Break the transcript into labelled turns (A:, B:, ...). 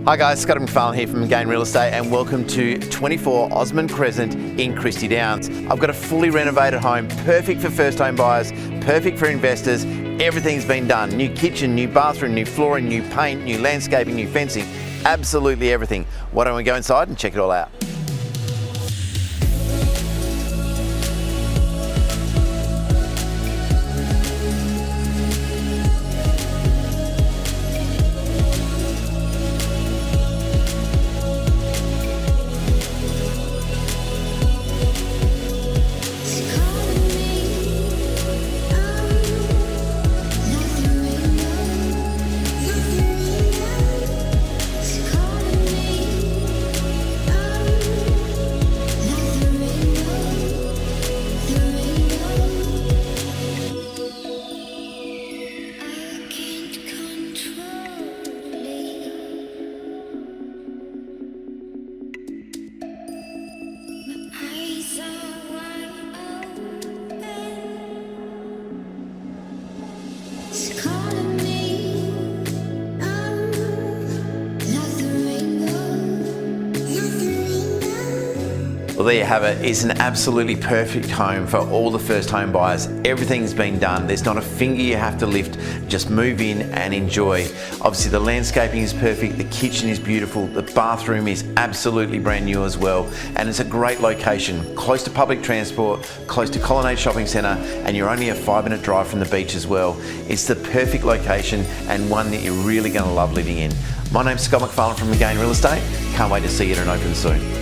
A: Hi guys, Scott McPharlin here from Magain Real Estate and welcome to 24 Osmund Crescent in Christie Downs. I've got a fully renovated home, perfect for first home buyers, perfect for investors. Everything's been done. New kitchen, new bathroom, new flooring, new paint, new landscaping, new fencing, absolutely everything. Why don't we go inside and check it all out? Well, there you have it. It's an absolutely perfect home for all the first home buyers. Everything's been done. There's not a finger you have to lift. Just move in and enjoy. Obviously, the landscaping is perfect. The kitchen is beautiful. The bathroom is absolutely brand new as well. And it's a great location, close to public transport, close to Colonnade Shopping Centre, and you're only a 5-minute drive from the beach as well. It's the perfect location and one that you're really going to love living in. My name's Scott McPharlin from Magain Real Estate. Can't wait to see you at an open soon.